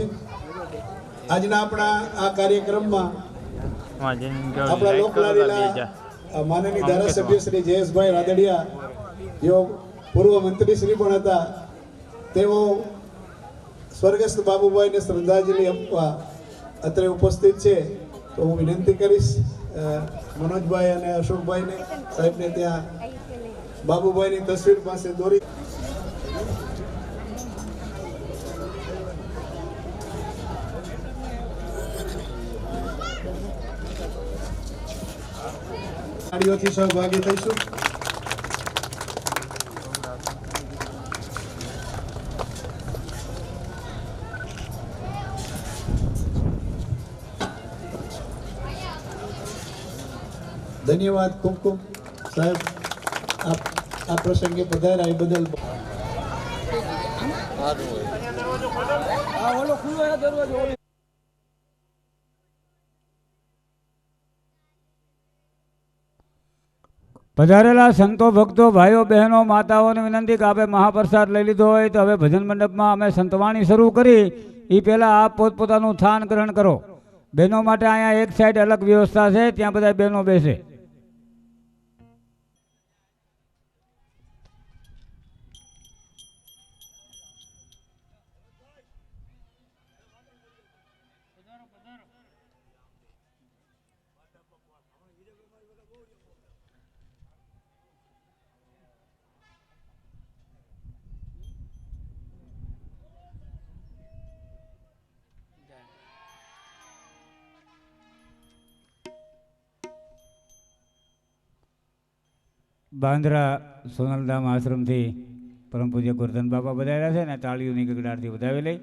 છે। આજના આપણા આ કાર્યક્રમમાં આપણા લોકલાડીલા માનનીય ધારાસભ્ય શ્રી જયેશભાઈ રાદડિયા, જેઓ પૂર્વ મંત્રી શ્રી પણ હતા, તેઓ સ્વર્ગસ્થ બાબુભાઈને શ્રદ્ધાંજલિ આપવા અત્રે ઉપસ્થિત છે। તો હું વિનંતી કરીશ મનોજભાઈ અને અશોકભાઈને સાહેબને ત્યાં બાબુભાઈની તસવીર પાસે દોરી તાળીઓથી સહભાગી થઈશું। ધન્યવાદ ખૂબ ખૂબ સાહેબ, આ પ્રસંગે પધાર્યા એ બદલ। પધારેલા સંતો, ભક્તો, ભાઈઓ, બહેનો, માતાઓને વિનંતી કે આપણે મહાપ્રસાદ લઈ લીધો હોય તો હવે ભજન મંડપમાં અમે સંતવાણી શરૂ કરી એ પહેલાં આપ પોતપોતાનું સ્થાન ગ્રહણ કરો। બહેનો માટે અહીંયા એક સાઈડ અલગ વ્યવસ્થા છે, ત્યાં બધા બહેનો બેસે। બાંદ્રા સોનલધામ આશ્રમથી પરમ પૂજ્ય ગોરધન બાપા વધાર્યા છે ને તાળીઓની ગગડાટથી વધાવી લઈ।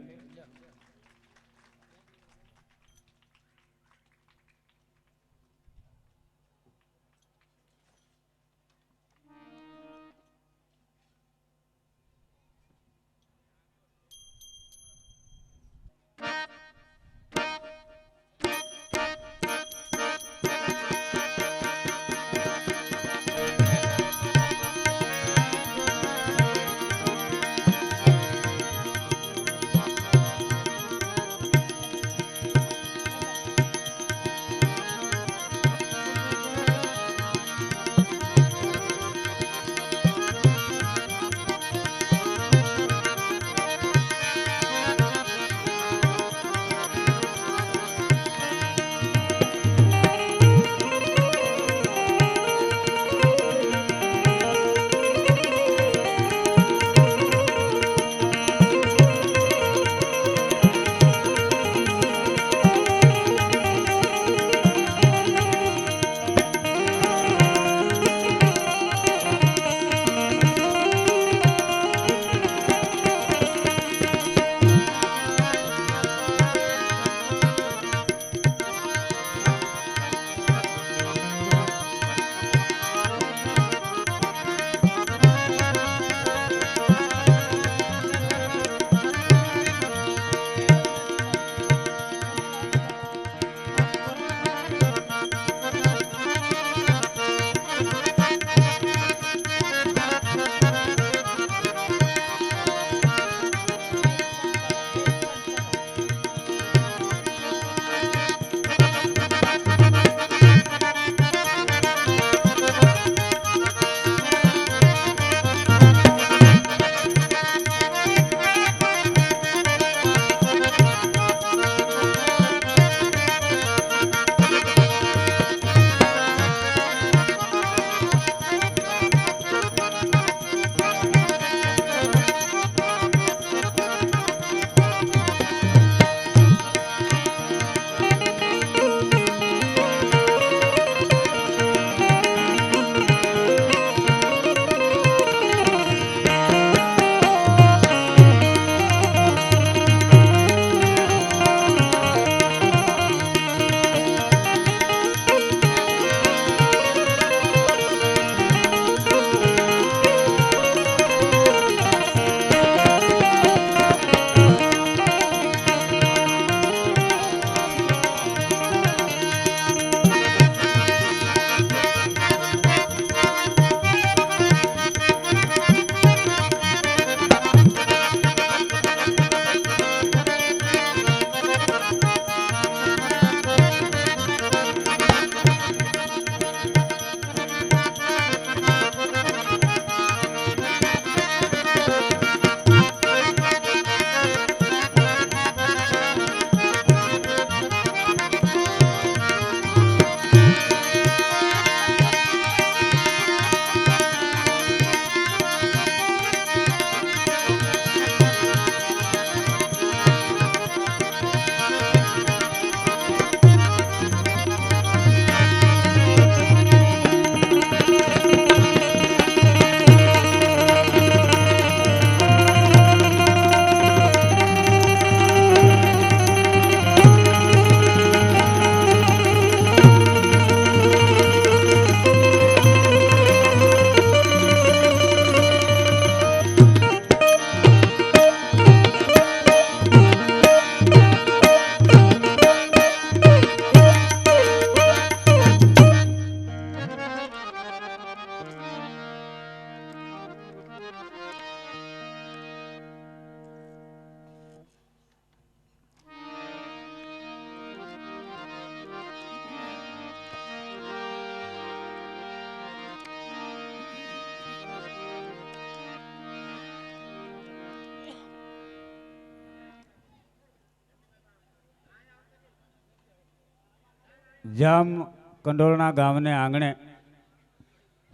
જામ કંડોરણા ગામને આંગણે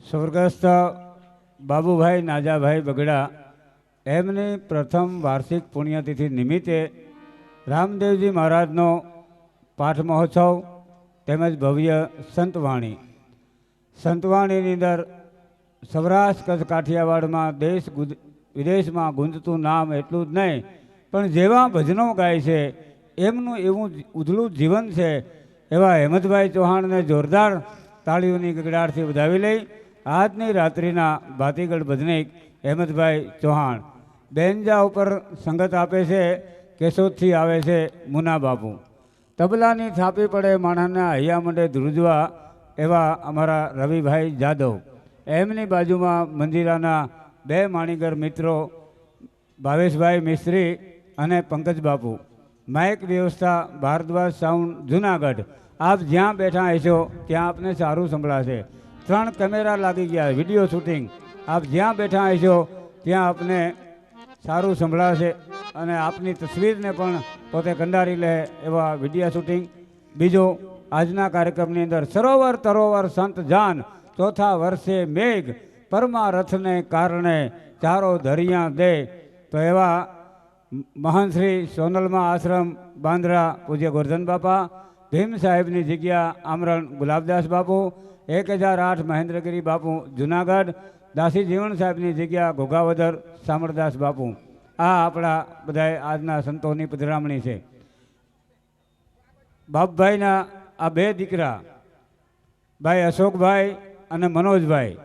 સ્વર્ગસ્થ બાબુભાઈ નાજાભાઈ બગડા એમની પ્રથમ વાર્ષિક પુણ્યતિથિ નિમિત્તે રામદેવજી મહારાજનો પાઠ મહોત્સવ તેમજ ભવ્ય સંતવાણીની અંદર સૌરાષ્ટ્ર કચ્છ કાઠિયાવાડમાં દેશ વિદેશમાં ગુંજતું નામ એટલું જ નહીં પણ જેવા ભજનો ગાય છે એમનું એવું ઉજળું જીવન છે એવા હેમંતભાઈ ચૌહાણને જોરદાર તાળીઓની ગગડાટથી વધાવી લઈ આજની રાત્રિના ભાતીગઢ ભજનિક હેમંતભાઈ ચૌહાણ બેન્જા ઉપર સંગત આપે છે કેશોદથી આવે છે મુના બાપુ તબલાની થાપી પડે માણસના હૈયા મંડે ધ્રુજવા એવા અમારા રવિભાઈ જાદવ એમની બાજુમાં મંજીરાના બે માણીગર મિત્રો ભાવેશભાઈ મિસ્ત્રી અને પંકજ બાપુ માઇક વ્યવસ્થા ભારદ્વાજ સાઉન્ડ જુનાગઢ આપ જ્યાં બેઠા હશો ત્યાં આપને સારું સંભળાશે 3 કેમેરા લાગી ગયા વિડીયો શૂટિંગ આપ જ્યાં બેઠા હશો ત્યાં આપને સારું સંભળાશે અને આપની તસવીરને પણ પોતે કંડારી લે એવા વિડીયો શૂટિંગ બીજો આજના કાર્યક્રમની અંદર સરોવર તરોવર સંત જાન ચોથા વર્ષે મેઘ પરમારથને કારણે ચારો ધરિયા દે તો એવા મહાન શ્રી સોનલમાં આશ્રમ બાંદ્રા પૂજ્ય ગોરધન બાપા ભીમ સાહેબની જગ્યા આમરણ ગુલાબદાસ બાપુ 1008 મહેન્દ્રગીરી બાપુ જુનાગઢ દાસી જીવણ સાહેબની જગ્યા ઘોઘાવદર સામરદાસ બાપુ આ આપણા બધા આજના સંતોની પધરામણી છે બાપભાઈના આ 2 દીકરા ભાઈ અશોકભાઈ અને મનોજભાઈ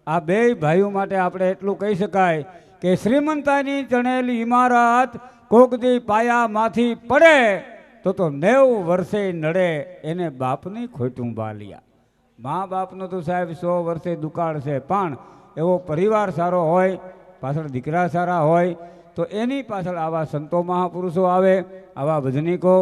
આ 2 ભાઈઓ માટે આપણે એટલું કહી શકાય કે શ્રીમંતાની ચણેલી ઇમારત કોકદી પાયામાંથી પડે તો 90 વર્ષે નડે એને બાપની ખોટું બાલિયા મા બાપનો તો સાહેબ 100 વર્ષે દુકાળ છે પણ એવો પરિવાર સારો હોય પાછળ દીકરા સારા હોય તો એની પાછળ આવા સંતો મહાપુરુષો આવે આવા ભજનીકો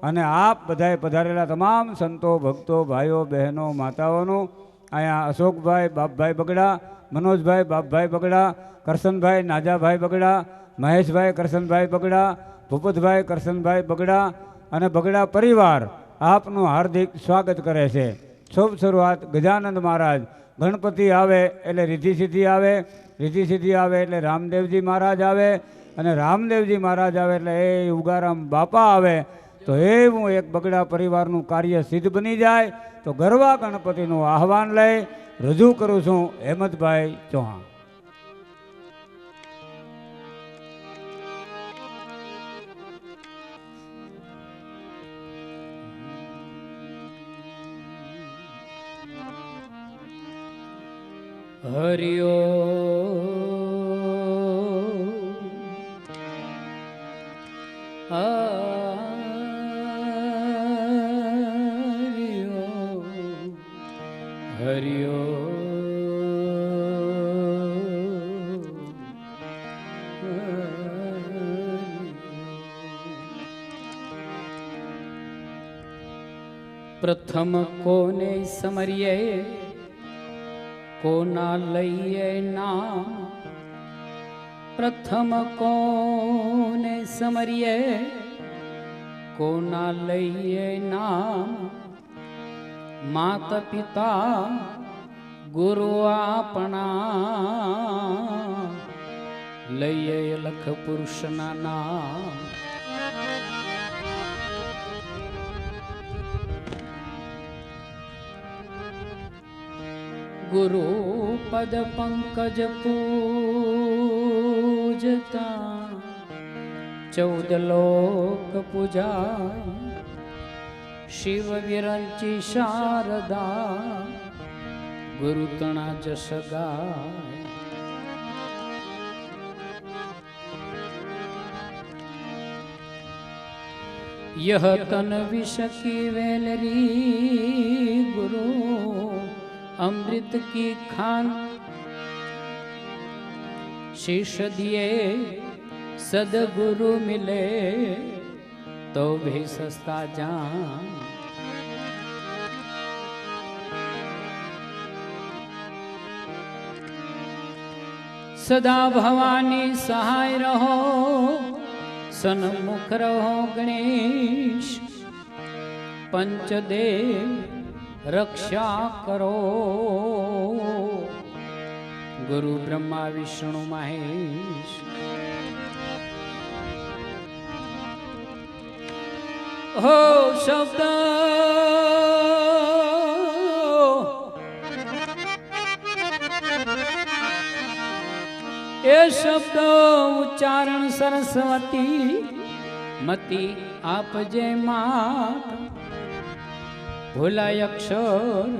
અને આપ બધાએ પધારેલા તમામ સંતો ભક્તો ભાઈઓ બહેનો માતાઓનું અહીંયા અશોકભાઈ બાપભાઈ બગડા મનોજભાઈ બાપભાઈ બગડા કરશનભાઈ નાજાભાઈ બગડા મહેશભાઈ કરશનભાઈ બગડા ભૂપતભાઈ કરશનભાઈ બગડા અને બગડા પરિવાર આપનું હાર્દિક સ્વાગત કરે છે શુભ શરૂઆત ગજાનંદ મહારાજ ગણપતિ આવે એટલે રિદ્ધિ સિદ્ધિ આવે રિદ્ધિ સિદ્ધિ આવે એટલે રામદેવજી મહારાજ આવે અને રામદેવજી મહારાજ આવે એટલે એ ઉગારામ બાપા આવે તો એવું એક બગડા પરિવારનું કાર્ય સિદ્ધ બની જાય તો ગરવા ગણપતિનું આહવાન લઈ રજૂ કરું છું હેમંતભાઈ ચૌહાણ હરિયો હરિયો પ્રથમ કોને સમરીએ કોના લઈએ નામ પ્રથમ કોને સમરીએ કોના લઈએ નામ માતા પિતા ગુરુ આપણા લઈએ લખ પુરુષના નામ ગુરુ પદ પંકજ પૂજતા 14 લોક પૂજાય શિવ વિરંચી શારદા ગુરુ તણા જસ ગાય यह तन विष की वेलरी गुरु अमृत की खान शीश दिए सदगुरु मिले तो भी सस्ता जान सदा भवानी सहाय रहो सन्मुख रहो गणेश पंचदेव રક્ષા કરો. ગુરુ બ્રહ્મા વિષ્ણુ મહેશ. હો શબ્દ એ શબ્દ ઉચ્ચારણ સરસ્વતી મતી આપજે માત. ભૂલાય અક્ષર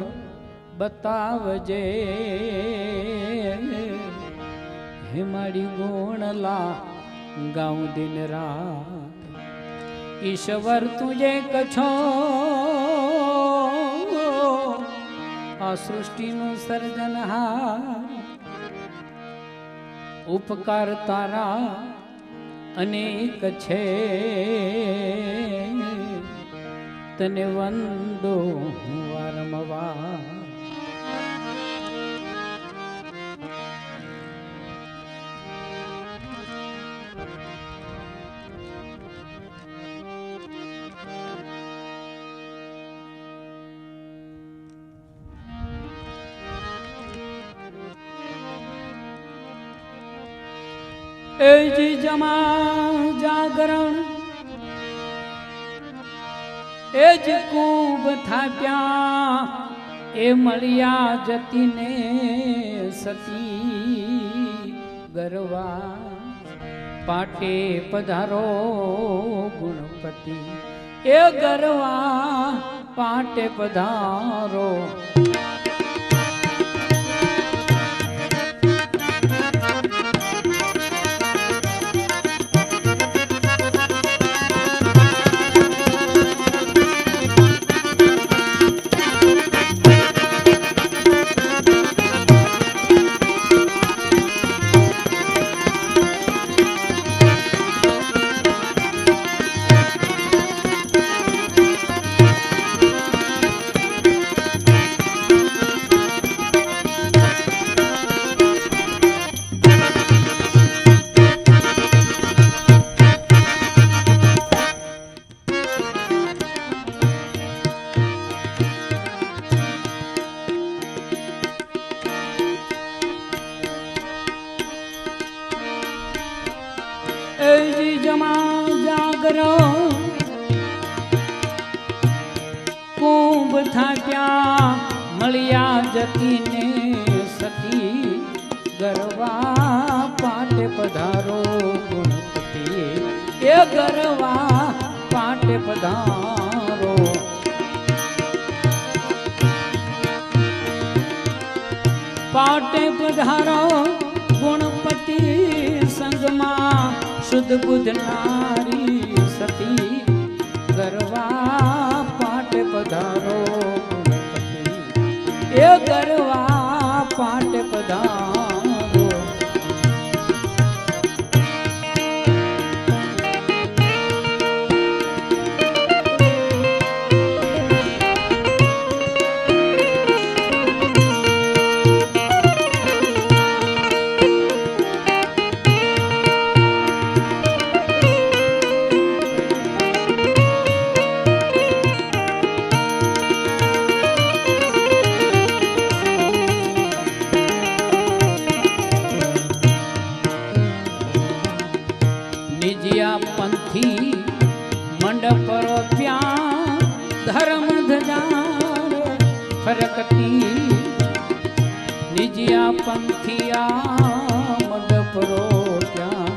બતાવજે. હે મારી ગુણલા ગાઉં દિન રાત. ઈશ્વર તુજે કછો આ સૃષ્ટિનું સર્જનહાર. ઉપકાર તારા અનેક છે તને વંદો વારંવાર. એજી જમા જાગરણ એજ કુંભ થાપ્યા એ મળ્યા જતીને સતી ગરવા. પાટે પધારો ગુણપતિ એ ગરવા પાટે પધારો. કુંભ થાપ્યા મળ્યા જતીને સતી ગરવા પાટે પધારો ગુણપતિ એ ગરવા પાટે પધારો. પાટે પધારો ગુણપતિ સંગમાં શુદ્ધ બુદ્ધ નારી સતી ગરવા પાટે પધારો ગુણપતિ એ ગરવા પાટે પધારો. પંથી મંડપ રોપ્યા ધર્મ ધજાર ફરકતી. નિજિયા પંથિયા મંડપ રોપ્યા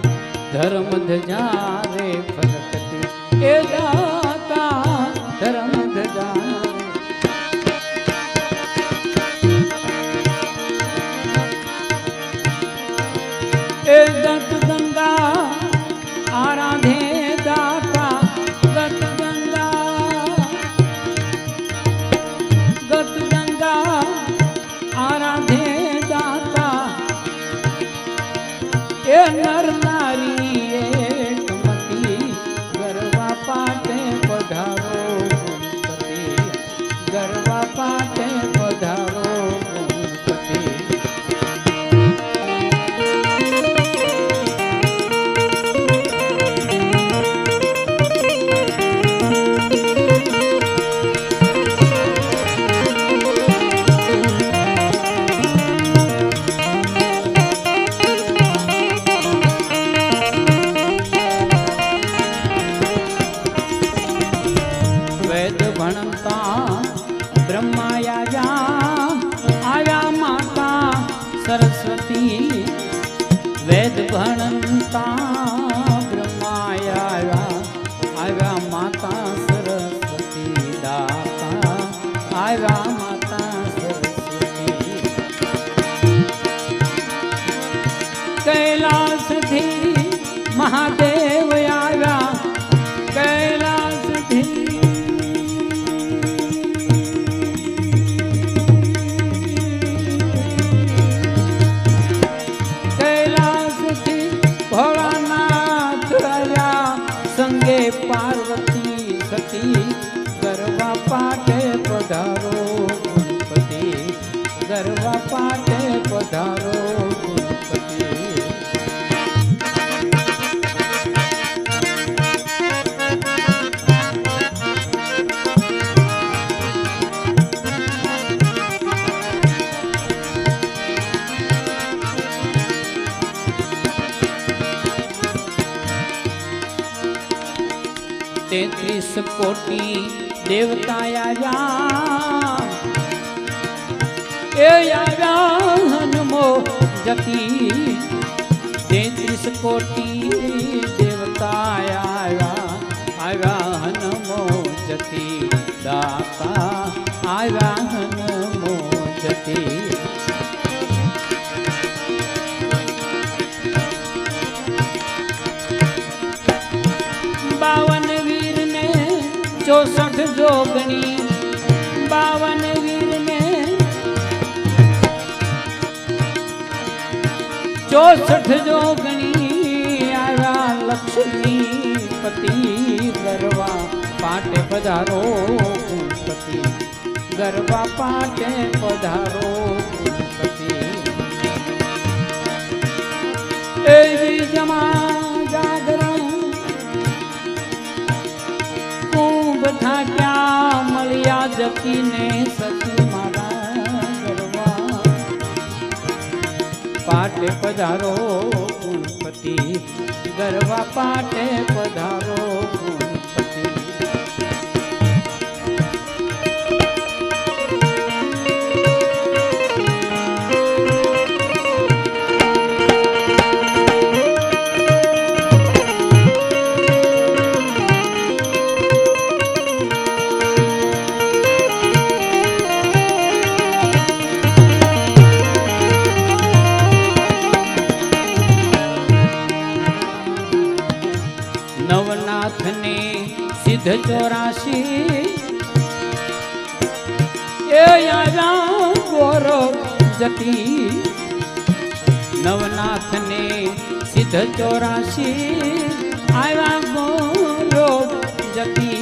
ધર્મ ધજારે ફરકતી એ દાતા ધર્મ ધજાર. એ દત્ત ગંગા આરાધે દાતા ગત ગંગા આરાધે દાતા એ નર નારી એકમતી ગરવા પાટે પધારો ગુણપતિ ગરવા પાટે પધારો ગુણપતિ. ભણતા બ્રહ્માયા આવ્યા માતા સરસ્વતી વેદ ભણતા બ્રહ્માયા આવ્યા માતા સરસ્વતી દાતા આવ્યા માતા સરસ્વતી કૈલાસથી મહાદેવ આવ્યા કૈલાસથી કૈલાસથી ભોળાનાથ આવ્યા સંગે પાર્વતી સતી ગરબા પાટે પધારો ગણપતિ ગરબા પાટે પધારો ગણપતિ तेत्रिस कोटि देवता आया ए आया हनुमो जती 33 कोटि देवता आया हनुमो जती दाता आया हनुमो जती बावन वीर ने 64 जोगणी 52 वीर ने 64 जोगणी आया लक्ष्मी पति गरबा पाटे पधारो गणपति गरबा पाटे पधारो गणपति एवी जमा जागरण था क्या मलिया जकी ने सती मारा गरबा पाटे पधारो गणपति गरबा पाटे पधारो गणपति नवनाथ ने सिद्ध 84 ए आया गोरो जती नवनाथ ने सिद्ध 84 आया गोरो जती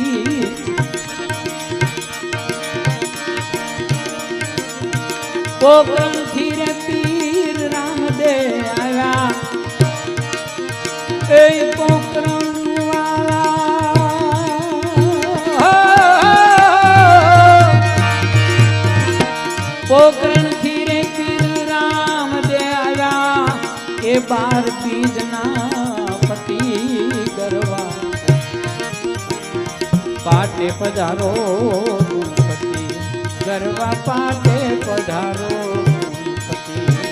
पोकरण थी रे पीर रामदेव आया ए पोकरण पोकरण थीरे पीर राम दे आया ए बार बीजना पति गरबा पाटे पधारो गणपति गरबा पाटे पधारो गणपति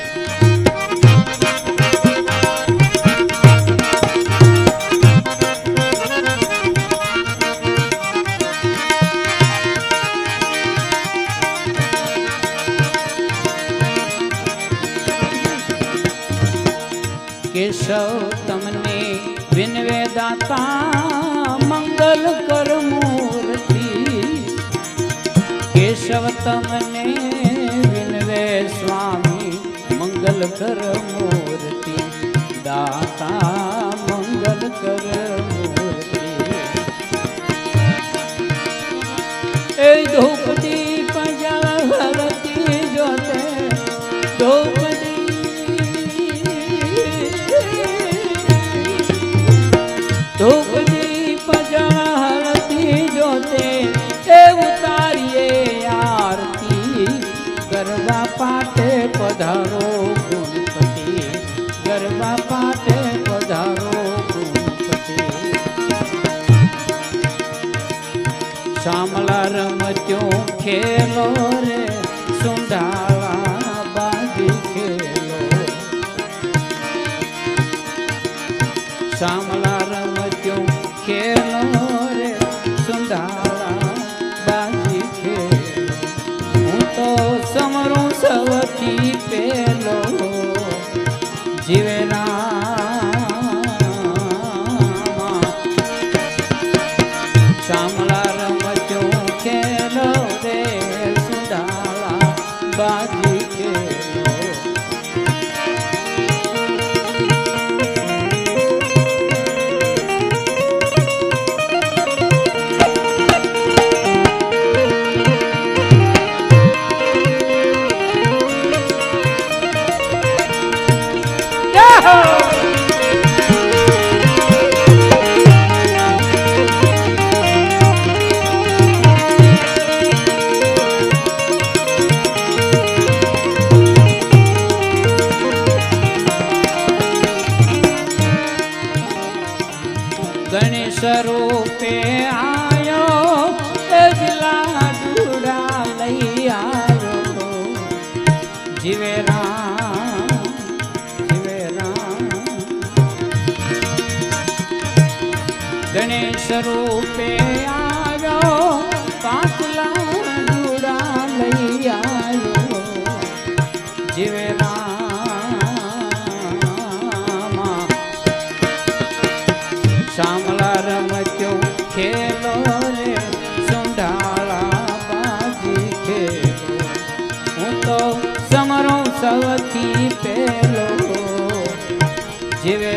केशव तमने विनवे दाता मंगल कर मूर्ति केशव तमने विनवे स्वामी मंगल कर मूर्ति दाता मंगल कर मूर्ति ए धूप दीप जल हरती जोते धूप धूप दीप जलती जोते ए उतारिए आरती गरबा पाटे पधारो गणपति गरबा पाटे पधारो गणपति શામળા રમત્યો ખેલો રે સુંઢાળા બાજી ખેલો શામળા રમત્યો ખેલો રે સુંઢાળા બાજી ખેલો હું તો સમરું સૌથી પેલો જીવે શામળા રમત્યો ખેલો રે સુંઢાળા બાજી ખેલો ગણેશ રૂપે આયો ગજલા ડુડા લઈ આયો જીવે રામ ગણેશ રૂપે આયો પાંચલા ડુડા લઈ આયો જીવે શામળા રમત્યો ખેલો રે સુંઢાળા બાજી ખેલો હું તો સમરો સૌથી પેલો જીવે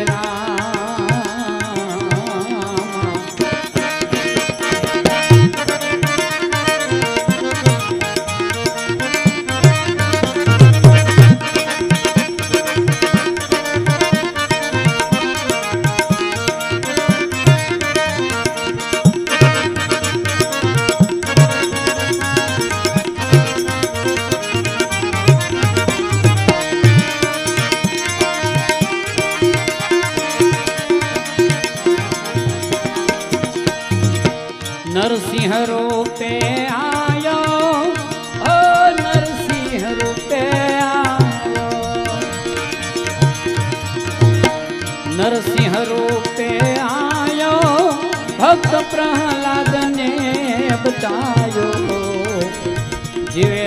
નરસિંહ રૂપે આયો ઓ નરસિંહ રૂપે આયો નરસિંહ રૂપે આયો ભક્ત પ્રહલાદ ને બતાયો જીવે